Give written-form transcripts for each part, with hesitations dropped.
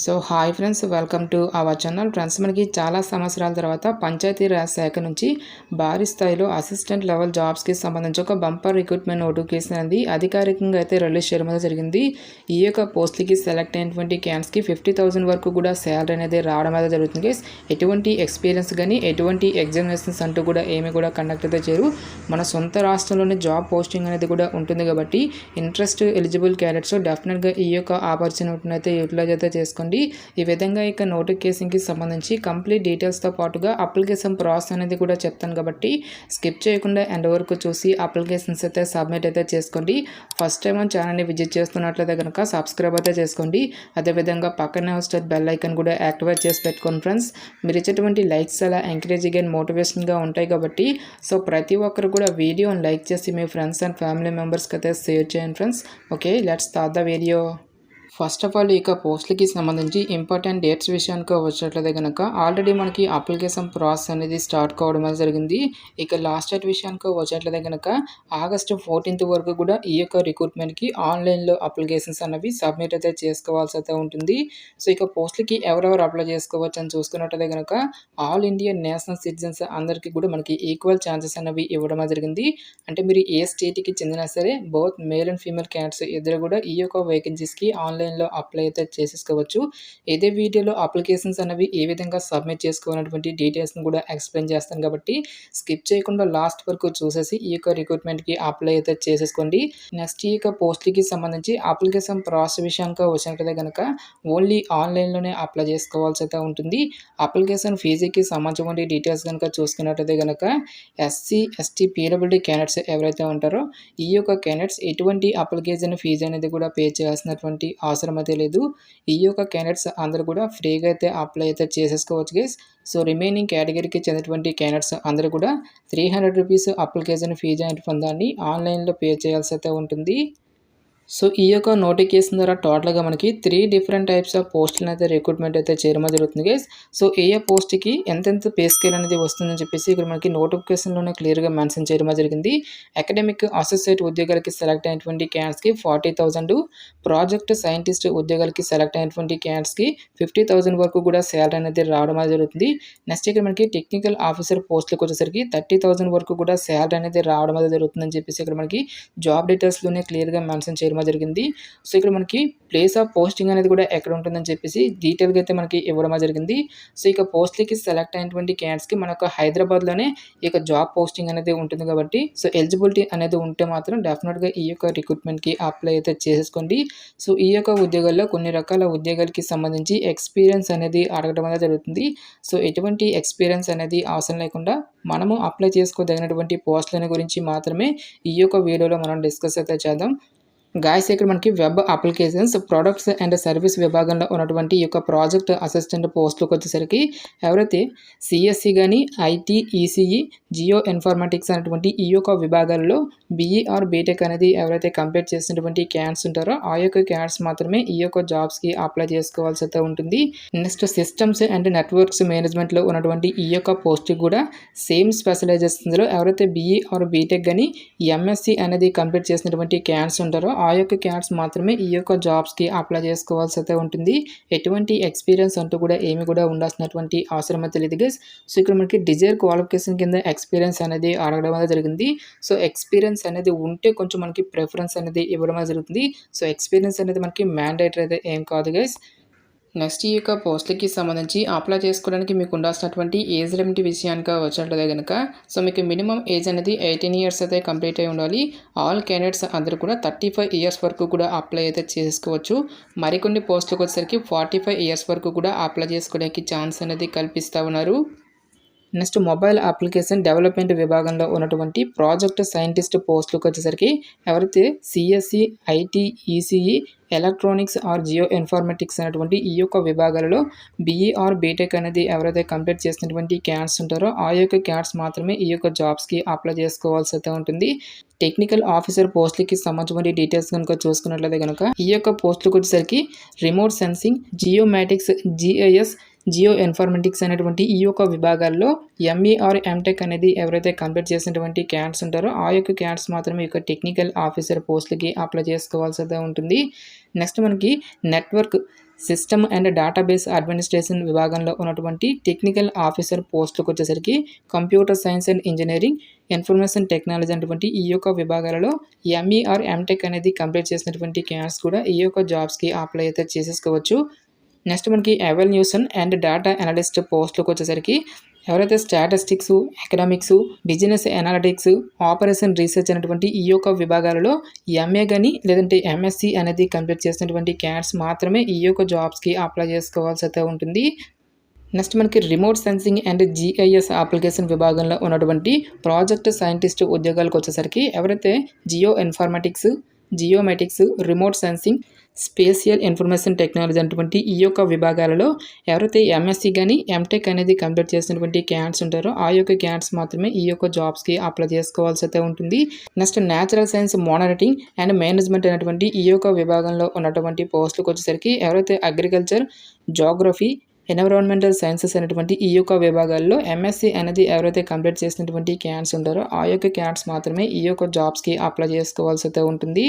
So hi friends, welcome to our channel. Friends, మనకి చాలా సంవత్సరాల తర్వాత పంచాయతీరాజ్ శాఖ నుంచి భారీ స్థాయిలో అసిస్టెంట్ లెవెల్ జాబ్స్కి సంబంధించి ఒక బంపర్ రిక్రూట్మెంట్ నోటిఫికేషన్ అనేది అధికారికంగా అయితే రిలీజ్ చేయడం జరిగింది. ఈ యొక్క పోస్ట్కి సెలెక్ట్ అయినటువంటి క్యాండిడేట్స్కి 50,000 వరకు కూడా శాలరీ అనేది రావడం అయితే జరుగుతుంది. ఎటువంటి ఎక్స్పీరియన్స్ కానీ ఎటువంటి ఎగ్జామినేషన్స్ అంటూ కూడా ఏమి కూడా కండక్ట్ అయితే చేయరు. మన సొంత రాష్ట్రంలోనే జాబ్ పోస్టింగ్ అనేది కూడా ఉంటుంది కాబట్టి ఇంట్రెస్ట్ ఎలిజిబుల్ క్యాండిడేట్స్ డెఫినెట్గా ఈ యొక్క ఆపర్చునిటీని అయితే యూటిలైజ్ అయితే చేసుకోండి. ఈ విధంగా ఇక నోటిఫికేషన్కి సంబంధించి కంప్లీట్ డీటెయిల్స్తో పాటుగా అప్లికేషన్ ప్రాసెస్ అనేది కూడా చెప్తాను కాబట్టి స్కిప్ చేయకుండా ఎండ్ వరకు చూసి అప్లికేషన్స్ అయితే సబ్మిట్ అయితే చేసుకోండి. ఫస్ట్ టైం మన ఛానల్ని విజిట్ చేస్తున్నట్లయితే కనుక సబ్స్క్రైబ్ అయితే చేసుకోండి. అదేవిధంగా పక్కనే వస్తే బెల్ ఐకాన్ కూడా యాక్టివేట్ చేసి పెట్టుకోండి. ఫ్రెండ్స్, మీరు ఇచ్చేటువంటి లైక్స్ అలా ఎంకరేజింగ్ అండ్ మోటివేషన్గా ఉంటాయి కాబట్టి సో ప్రతి ఒక్కరు కూడా వీడియోని లైక్ చేసి మీ ఫ్రెండ్స్ అండ్ ఫ్యామిలీ మెంబర్స్కి అయితే షేర్ చేయండి. Friends, okay, let's start the video. First of all ఇక పోస్టులకి సంబంధించి ఇంపార్టెంట్ డేట్స్ విషయానికి వచ్చినట్లయితే కనుక ఆల్రెడీ మనకి అప్లికేషన్ ప్రాసెస్ అనేది స్టార్ట్ కావడం జరిగింది. ఇక లాస్ట్ డేట్ విషయానికి వచ్చినట్లయితే కనుక ఆగస్టు 14th వరకు కూడా ఈ యొక్క రిక్రూట్మెంట్కి ఆన్లైన్లో అప్లికేషన్స్ అనేవి సబ్మిట్ అయితే చేసుకోవాల్సి అయితే ఉంటుంది. సో ఇక పోస్టులకి ఎవరెవరు అప్లై చేసుకోవచ్చు అని చూసుకున్నట్లయితే కనుక ఆల్ ఇండియా నేషనల్ సిటిజన్స్ అందరికీ కూడా మనకి ఈక్వల్ ఛాన్సెస్ అనేవి ఇవ్వడం జరిగింది. అంటే మీరు ఏ స్టేట్కి చెందినా సరే both male and female candidates ఇద్దరు కూడా ఈ యొక్క వేకెన్సీస్కి ఆన్లైన్లో అప్లై అయితే చేసేసుకోవచ్చు. ఇదే వీడియోలో అప్లికేషన్స్ అనేవి ఏ విధంగా సబ్మిట్ చేసుకోవాలన్నటువంటి డీటెయిల్స్ని కూడా ఎక్స్ప్లెయిన్ చేస్తాను కాబట్టి స్కిప్ చేయకుండా లాస్ట్ వరకు చూసేసి ఈ యొక్క రిక్రూట్మెంట్కి అప్లై అయితే చేసేసుకోండి. నెక్స్ట్ ఈ యొక్క పోస్ట్కి సంబంధించి అప్లికేషన్ ప్రాసెస్ విషయానికి వచ్చినట్లయితే కనుక ఓన్లీ ఆన్లైన్లోనే అప్లై చేసుకోవాల్సి అయితే ఉంటుంది. అప్లికేషన్ ఫీజుకి సంబంధించిన డీటెయిల్స్ కనుక చూసుకున్నట్లయితే కనుక ఎస్సీ ఎస్టీ పీడబ్ల్యూడీ క్యాండిడేట్స్ ఎవరైతే ఉంటారో ఈ యొక్క క్యాండిడేట్స్ ఎటువంటి అప్లికేషన్ ఫీజు అనేది కూడా పే చేయాల్సినటువంటి అవసరం అయితే లేదు. ఈ యొక్క క్యాండిడేట్స్ అందరూ కూడా ఫ్రీగా అయితే అప్లై అయితే చేసేసుకోవచ్చు గైస్. సో రిమైనింగ్ కేటగిరీకి చెందినటువంటి క్యాండిడేట్స్ అందరూ కూడా 300 రూపీస్ అప్లికేషన్ ఫీజు అనేది పొందాలని ఆన్లైన్లో పే చేయాల్సి అయితే ఉంటుంది. సో ఈ యొక్క నోటిఫికేషన్ ద్వారా టోటల్గా మనకి 3 డిఫరెంట్ టైప్స్ ఆఫ్ పోస్టులను అయితే రిక్రూట్మెంట్ అయితే చేయడం జరుగుతుంది గైస్. సో ఏ పోస్ట్కి ఎంతెంత పే స్కేల్ అనేది వస్తుందని చెప్పేసి ఇక్కడ మనకి నోటిఫికేషన్లోనే క్లియర్గా మెన్షన్ చేయడం జరిగింది. అకాడమిక్ అసోసియేట్ ఉద్యోగాలకి సెలెక్ట్ అయినటువంటి క్యాండిడేట్స్కి 40,000, ప్రాజెక్ట్ సైంటిస్ట్ ఉద్యోగాలకి సెలెక్ట్ అయినటువంటి క్యాండిడేట్స్కి 50,000 వరకు కూడా శాలరీ అనేది రావడం జరుగుతుంది. నెక్స్ట్ ఇక్కడ మనకి టెక్నికల్ ఆఫీసర్ పోస్టులకు వచ్చేసరికి 30,000 వరకు కూడా శాలరీ అనేది రావడం జరుగుతుందని చెప్పేసి ఇక్కడ మనకి జాబ్ డీటెయిల్స్లోనే క్లియర్గా మెన్షన్ చేయడం జరిగింది. సో ఇక్కడ మనకి ప్లేస్ ఆఫ్ పోస్టింగ్ అనేది కూడా ఎక్కడ ఉంటుందని చెప్పేసి డీటెయిల్గా అయితే మనకి ఇవ్వడం జరిగింది. సో ఇక పోస్ట్లకి సెలెక్ట్ అయినటువంటి క్యాండిడేట్స్కి మనకు హైదరాబాద్లోనే ఈ యొక్క జాబ్ పోస్టింగ్ అనేది ఉంటుంది కాబట్టి సో ఎలిజిబిలిటీ అనేది ఉంటే మాత్రం డెఫినెట్గా ఈ యొక్క రిక్రూట్మెంట్కి అప్లై అయితే చేసేసుకోండి. సో ఈ యొక్క ఉద్యోగాల్లో కొన్ని రకాల ఉద్యోగాలకి సంబంధించి ఎక్స్పీరియన్స్ అనేది అడగడం అనేది జరుగుతుంది. సో ఎటువంటి ఎక్స్పీరియన్స్ అనేది అవసరం లేకుండా మనము అప్లై చేసుకోదగినటువంటి పోస్టుల గురించి మాత్రమే ఈ యొక్క వీడియోలో మనం డిస్కస్ అయితే చేద్దాం. గాయస్, ఇక్కడ మనకి web applications products and service విభాగంలో ఉన్నటువంటి ఈ యొక్క ప్రాజెక్ట్ అసిస్టెంట్ పోస్టులకు వచ్చేసరికి ఎవరైతే సిఎస్సి కానీ ఐటీ ఈసీఈ జియో ఇన్ఫర్మేటిక్స్ అనేటువంటి ఈ యొక్క విభాగాల్లో బీఈ ఆర్ బీటెక్ అనేది ఎవరైతే కంప్లీట్ చేసినటువంటి క్యాండిడేట్స్ ఉంటారో ఆ యొక్క క్యాండిడేట్స్ మాత్రమే ఈ యొక్క జాబ్స్కి అప్లై చేసుకోవాల్సి అయితే ఉంటుంది. నెక్స్ట్ సిస్టమ్స్ అండ్ నెట్వర్క్స్ మేనేజ్మెంట్లో ఉన్నటువంటి ఈ యొక్క పోస్ట్కి కూడా సేమ్ స్పెషలైజేషన్స్లో ఎవరైతే బీఈ ఆర్ బీటెక్ కానీ ఎంఎస్సి అనేది కంప్లీట్ చేసినటువంటి క్యాండిడేట్స్ ఉంటారో ఆ యొక్క క్యాండిడేట్స్ మాత్రమే ఈ యొక్క జాబ్స్కి అప్లై చేసుకోవాల్సి అయితే ఉంటుంది. ఎటువంటి ఎక్స్పీరియన్స్ అంటూ కూడా ఏమి కూడా ఉండాల్సినటువంటి అవసరం అయితే లేదు గైస్. సో ఇక్కడ మనకి డిజైర్ క్వాలిఫికేషన్ కింద ఎక్స్పీరియన్స్ అనేది అడగడం అనేది జరిగింది. సో ఎక్స్పీరియన్స్ అనేది ఉంటే కొంచెం మనకి ప్రిఫరెన్స్ అనేది ఇవ్వడం జరుగుతుంది. సో ఎక్స్పీరియన్స్ అనేది మనకి మ్యాండేటరీ అయితే ఏం కాదు గైస్. నెక్స్ట్ ఈ యొక్క పోస్టులకి సంబంధించి అప్లై చేసుకోవడానికి మీకు ఉండాల్సినటువంటి ఏజ్ లిమిట్ విషయానికి వచ్చినట్లయితే కనుక సో మీకు మినిమం ఏజ్ అనేది 18 ఇయర్స్ అయితే కంప్లీట్ అయి ఉండాలి. ఆల్ క్యాండిడేట్స్ అందరూ కూడా 35 ఇయర్స్ వరకు కూడా అప్లై అయితే చేసుకోవచ్చు. మరికొన్ని పోస్టులకు వచ్చేసరికి 45 ఇయర్స్ వరకు కూడా అప్లై చేసుకోవడానికి ఛాన్స్ అనేది కల్పిస్తూ ఉన్నారు. నెక్స్ట్ మొబైల్ అప్లికేషన్ డెవలప్మెంట్ విభాగంలో ఉన్నటువంటి ప్రాజెక్ట్ సైంటిస్ట్ పోస్టులకు వచ్చేసరికి ఎవరైతే CSC IT ECE electronics or geo informatics అనేటువంటి ఈ యొక్క విభాగాలలో బీఈ ఆర్ బీటెక్ అనేది ఎవరైతే కంప్లీట్ చేసినటువంటి క్యాండిడేట్స్ ఉంటారో ఆ యొక్క క్యాండిడేట్స్ మాత్రమే ఈ యొక్క జాబ్స్కి అప్లై చేసుకోవాల్సి అయితే ఉంటుంది. టెక్నికల్ ఆఫీసర్ పోస్టులకి సంబంధించిన డీటెయిల్స్ కనుక చూసుకున్నట్లయితే కనుక ఈ యొక్క పోస్టులకు వచ్చేసరికి remote sensing geomatics GIS Jio informatics అనేటువంటి ఈ యొక్క విభాగాల్లో ఎంఈ ఆర్ ఎంటెక్ అనేది ఎవరైతే కంప్లీట్ చేసినటువంటి క్యాండిడేట్స్ ఉంటారో ఆ యొక్క క్యాండిడేట్స్ మాత్రమే ఈ యొక్క టెక్నికల్ ఆఫీసర్ పోస్టులకి అప్లై చేసుకోవాల్సి ఉంటుంది. నెక్స్ట్ మనకి network system and database administration విభాగంలో ఉన్నటువంటి టెక్నికల్ ఆఫీసర్ పోస్టులకు వచ్చేసరికి computer science and engineering, information technology అటువంటి ఈ యొక్క విభాగాలలో ఎంఈ ఆర్ ఎంటెక్ అనేది కంప్లీట్ చేసినటువంటి క్యాండిడేట్స్ కూడా ఈ యొక్క జాబ్స్కి అప్లై అయితే చేసేసుకోవచ్చు. నెక్స్ట్ మనకి ఎవాల్యూషన్ అండ్ డేటా అనలిస్ట్ పోస్టులకు వచ్చేసరికి ఎవరైతే statistics, economics, business analytics, operation research అనేటువంటి ఈ యొక్క విభాగాలలో ఎంఏ కానీ లేదంటే ఎంఎస్సి అనేది కంప్లీట్ చేసినటువంటి క్యాండిడేట్స్ మాత్రమే ఈ యొక్క జాబ్స్కి అప్లై చేసుకోవాల్సి అయితే ఉంటుంది. నెక్స్ట్ మనకి remote sensing and GIS application విభాగంలో ఉన్నటువంటి ప్రాజెక్ట్ సైంటిస్ట్ ఉద్యోగాలకు వచ్చేసరికి ఎవరైతే geoinformatics, geomatics, remote sensing, spatial information technology అటువంటి ఈ యొక్క విభాగాలలో ఎవరైతే ఎంఎస్సి కానీ ఎంటెక్ అనేది కంప్లీట్ చేసినటువంటి క్యాండిడేట్స్ ఉంటారో ఆ యొక్క క్యాండిడేట్స్ మాత్రమే ఈ యొక్క జాబ్స్కి అప్లై చేసుకోవాల్సి అయితే ఉంటుంది. Next natural science monitoring and management అనేటువంటి ఈ యొక్క విభాగంలో ఉన్నటువంటి పోస్టులకు వచ్చేసరికి ఎవరైతే అగ్రికల్చర్, జోగ్రఫీ, ఎన్విరాన్మెంటల్ సైన్సెస్ అనేటువంటి ఈ యొక్క విభాగాల్లో ఎంఎస్సి అనేది ఎవరైతే కంప్లీట్ చేసినటువంటి క్యాండిడేట్స్ ఉంటారో ఆ యొక్క క్యాండిడేట్స్ మాత్రమే ఈ యొక్క జాబ్స్కి అప్లై చేసుకోవాల్సి అయితే ఉంటుంది.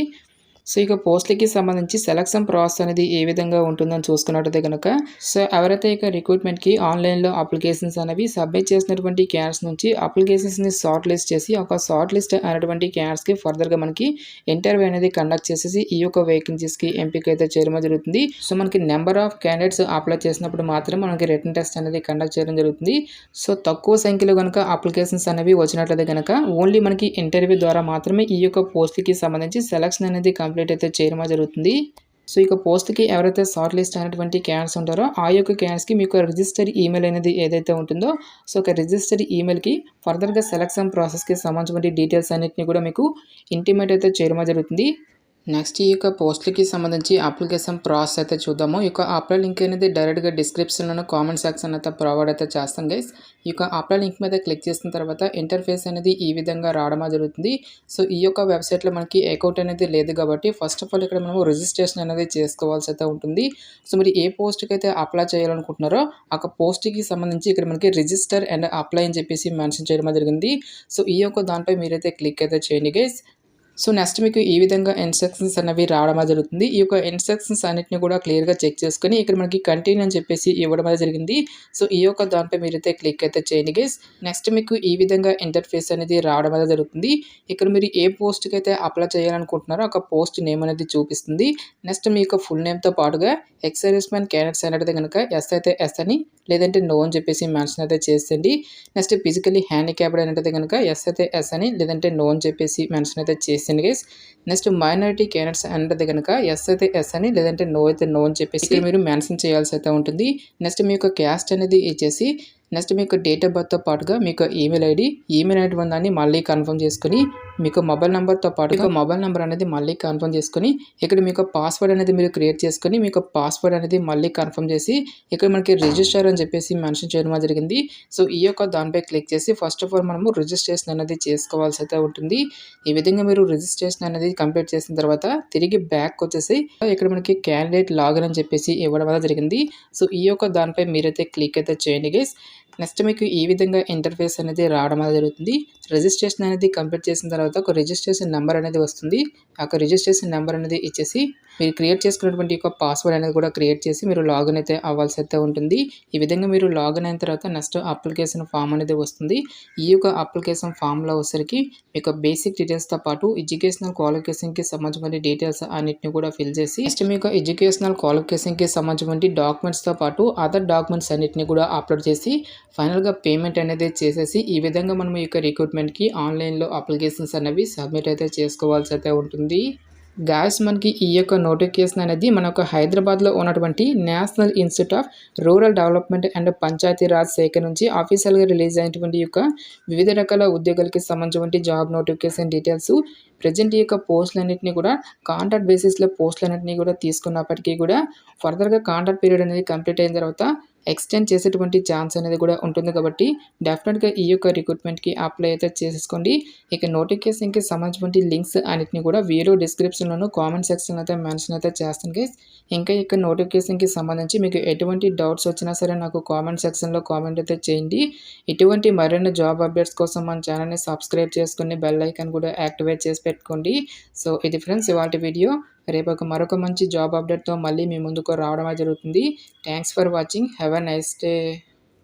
సో ఇక పోస్టులకి సంబంధించి సెలక్షన్ ప్రాసెస్ అనేది ఏ విధంగా ఉంటుందని చూసుకున్నట్టయితే కనుక సో ఎవరైతే ఇక రిక్రూట్మెంట్కి ఆన్లైన్లో అప్లికేషన్స్ అనేవి సబ్మిట్ చేసినటువంటి క్యాండిడేట్స్ నుంచి అప్లికేషన్స్ని షార్ట్ లిస్ట్ చేసి ఒక షార్ట్ లిస్ట్ అనేటువంటి క్యాండిడేట్స్కి ఫర్దర్గా మనకి ఇంటర్వ్యూ అనేది కండక్ట్ చేసేసి ఈ యొక్క వేకెన్సీస్కి ఎంపిక అయితే చేయడం జరుగుతుంది. సో మనకి నెంబర్ ఆఫ్ క్యాండిడేట్స్ అప్లై చేసినప్పుడు మాత్రం మనకి రిటన్ టెస్ట్ అనేది కండక్ట్ చేయడం జరుగుతుంది. సో తక్కువ సంఖ్యలో కనుక అప్లికేషన్స్ అనేవి వచ్చినట్లయితే కనుక ఓన్లీ మనకి ఇంటర్వ్యూ ద్వారా మాత్రమే ఈ యొక్క పోస్టులకి సంబంధించి సెలక్షన్ అనేది కంప్లీట్ అయితే చేయడం జరుగుతుంది. సో ఇక పోస్ట్కి ఎవరైతే షార్ట్ లిస్ట్ అయినటువంటి క్యాండిడేట్స్ ఉంటారో ఆ యొక్క క్యాండిడేట్స్కి మీకు రిజిస్టర్ ఈమెయిల్ అనేది ఏదైతే ఉంటుందో సో ఒక రిజిస్టర్ ఈమెయిల్కి ఫర్దర్గా సెలక్షన్ ప్రాసెస్కి సంబంధించిన డీటెయిల్స్ అన్నింటినీ కూడా మీకు ఇంటిమేట్ అయితే చేయడం జరుగుతుంది. నెక్స్ట్ ఈ యొక్క పోస్టులకి సంబంధించి అప్లికేషన్ ప్రాసెస్ అయితే చూద్దాము. ఈ యొక్క అప్లై లింక్ అనేది డైరెక్ట్గా డిస్క్రిప్షన్లోనే కామెంట్ సెక్షన్ అయితే ప్రొవైడ్ అయితే చేస్తాం గైస్. ఈ యొక్క అప్లై లింక్ మీద క్లిక్ చేసిన తర్వాత ఇంటర్ఫేస్ అనేది ఈ విధంగా రావడం జరుగుతుంది. సో ఈ యొక్క వెబ్సైట్లో మనకి అకౌంట్ అనేది లేదు కాబట్టి ఫస్ట్ ఆఫ్ ఆల్ ఇక్కడ మనము రిజిస్ట్రేషన్ అనేది చేసుకోవాల్సి అయితే ఉంటుంది. సో మీరు ఏ పోస్ట్కి అయితే అప్లై చేయాలనుకుంటున్నారో ఆ పోస్ట్కి సంబంధించి ఇక్కడ మనకి రిజిస్టర్ అండ్ అప్లై అని చెప్పేసి మెన్షన్ చేయడం జరిగింది. సో ఈ యొక్క దాంట్లో మీరైతే క్లిక్ అయితే చేయండి గైస్. సో నెక్స్ట్ మీకు ఈ విధంగా ఇన్స్ట్రక్షన్స్ అనేవి రావడం జరుగుతుంది. ఈ యొక్క ఇన్స్ట్రక్షన్స్ అన్నిటిని కూడా క్లియర్గా చెక్ చేసుకొని ఇక్కడ మనకి కంటిన్యూ అని చెప్పేసి ఇవ్వడం జరిగింది. సో ఈ యొక్క దాంట్లో మీరైతే క్లిక్ అయితే చేయండి గైస్. నెక్స్ట్ మీకు ఈ విధంగా ఇంటర్ఫేస్ అనేది రావడం జరుగుతుంది. ఇక్కడ మీరు ఏ పోస్ట్కి అయితే అప్లై చేయాలనుకుంటున్నారో ఒక పోస్ట్ నేమ్ అనేది చూపిస్తుంది. నెక్స్ట్ మీ యొక్క ఫుల్ నేమ్తో పాటుగా ఎక్సర్విస్మెన్ క్యాండిడేట్స్ అనేది కనుక ఎస్ అయితే ఎస్ అని లేదంటే నో అని చెప్పేసి మెన్షన్ అయితే చేసేయండి. నెక్స్ట్ ఫిజికలీ హ్యాండిక్యాప్డ్ అనేది కనుక ఎస్ అయితే ఎస్ అని లేదంటే నో అని చెప్పేసి మెన్షన్ అయితే చేసేయండి గైస్. నెక్స్ట్ మైనారిటీ క్యాండిడేట్స్ అనేది కనుక ఎస్ అయితే ఎస్ అని లేదంటే నో అయితే నో అని చెప్పేసి ఇక్కడ మీరు మెన్షన్ చేయాల్సి అయితే ఉంటుంది. నెక్స్ట్ మీ యొక్క క్యాస్ట్ అనేది ఇచ్చేసి నెక్స్ట్ మీకు డేట్ ఆఫ్ బర్త్తో పాటుగా మీకు ఈమెయిల్ ఐడి అనేటువంటి దాన్ని మళ్ళీ కన్ఫర్మ్ చేసుకుని మీకు మొబైల్ నెంబర్తో పాటుగా మొబైల్ నెంబర్ అనేది మళ్ళీ కన్ఫర్మ్ చేసుకుని ఇక్కడ మీకు పాస్వర్డ్ అనేది మీరు క్రియేట్ చేసుకుని మీకు పాస్వర్డ్ అనేది మళ్ళీ కన్ఫర్మ్ చేసి ఇక్కడ మనకి రిజిస్టర్ అని చెప్పేసి మెన్షన్ చేయడం జరిగింది. సో ఈ యొక్క దానిపై క్లిక్ చేసి ఫస్ట్ ఆఫ్ ఆల్ మనము రిజిస్ట్రేషన్ అనేది చేసుకోవాల్సి అయితే ఉంటుంది. ఈ విధంగా మీరు రిజిస్ట్రేషన్ అనేది కంప్లీట్ చేసిన తర్వాత తిరిగి బ్యాక్ వచ్చేసి ఇక్కడ మనకి క్యాండిడేట్ లాగిన్ అని చెప్పేసి ఇవ్వడం జరిగింది. సో ఈ యొక్క దానిపై మీరైతే క్లిక్ అయితే చేయండి గైస్. నెక్స్ట్ మీకు ఈ విధంగా ఇంటర్ఫేస్ అనేది రావడం జరుగుతుంది. రిజిస్ట్రేషన్ అనేది కంప్లీట్ చేసిన తర్వాత ఒక రిజిస్ట్రేషన్ నెంబర్ అనేది వస్తుంది. ఆ రిజిస్ట్రేషన్ నెంబర్ అనేది ఇచ్చేసి మీరు క్రియేట్ చేసుకున్నటువంటి ఒక పాస్వర్డ్ అనేది కూడా క్రియేట్ చేసి మీరు లాగిన్ అయితే అవ్వాల్సి అయితే ఉంటుంది. ఈ విధంగా మీరు లాగిన్ అయిన తర్వాత నెక్స్ట్ అప్లికేషన్ ఫామ్ అనేది వస్తుంది. ఈ యొక్క అప్లికేషన్ ఫామ్లో వచ్చేసరికి మీకు బేసిక్ డీటెయిల్స్తో పాటు ఎడ్యుకేషనల్ క్వాలిఫికేషన్కి సంబంధించిన డీటెయిల్స్ అన్నింటిని కూడా ఫిల్ చేసి నెక్స్ట్ మీకు ఎడ్యుకేషనల్ క్వాలిఫికేషన్కి సంబంధించిన డాక్యుమెంట్స్తో పాటు అదర్ డాక్యుమెంట్స్ అన్నింటిని కూడా అప్లోడ్ చేసి ఫైనల్గా పేమెంట్ అనేది చేసేసి ఈ విధంగా మనం ఈ యొక్క రిక్రూట్మెంట్కి ఆన్లైన్లో అప్లికేషన్స్ అనేవి సబ్మిట్ అయితే చేసుకోవాల్సి అయితే ఉంటుంది. గాయస్ మనకి ఈ యొక్క నోటిఫికేషన్ అనేది మన యొక్క హైదరాబాద్లో ఉన్నటువంటి national institute of rural development and Panchayati Raj శాఖ నుంచి ఆఫీషియల్గా రిలీజ్ అయినటువంటి యొక్క వివిధ రకాల ఉద్యోగాలకి సంబంధించిన జాబ్ నోటిఫికేషన్ డీటెయిల్స్ ప్రజెంట్ ఈ యొక్క పోస్టులన్నింటినీ కూడా కాంట్రాక్ట్ బేసిస్లో పోస్టులన్నింటినీ కూడా తీసుకున్నప్పటికీ కూడా ఫర్దర్గా కాంట్రాక్ట్ పీరియడ్ అనేది కంప్లీట్ అయిన తర్వాత ఎక్స్టెండ్ చేసేటువంటి ఛాన్స్ అనేది కూడా ఉంటుంది కాబట్టి డెఫినెట్గా ఈ యొక్క రిక్రూట్మెంట్కి అప్లై అయితే చేసేసుకోండి. ఇక నోటిఫికేషన్కి సంబంధించిన లింక్స్ అన్నిటిని కూడా వీడియో డిస్క్రిప్షన్లోనూ కామెంట్ సెక్షన్ అయితే మెన్షన్ అయితే చేస్తాను గైస్. ఇంకా ఇక నోటిఫికేషన్కి సంబంధించి మీకు ఎటువంటి డౌట్స్ వచ్చినా సరే నాకు కామెంట్ సెక్షన్లో కామెంట్ అయితే చేయండి. ఇటువంటి మరిన్ని జాబ్ అప్డేట్స్ కోసం మన ఛానల్ని సబ్స్క్రైబ్ చేసుకుని బెల్ ఐకాన్ కూడా యాక్టివేట్ చేసి పెట్టుకోండి. సో ఇది ఫ్రెండ్స్ ఇవాళ వీడియో. రేపు మరొక మంచి జాబ్ అప్డేట్‌తో మళ్ళీ మీ ముందుకు రావడమే జరుగుతుంది. Thanks for watching. Have a nice day.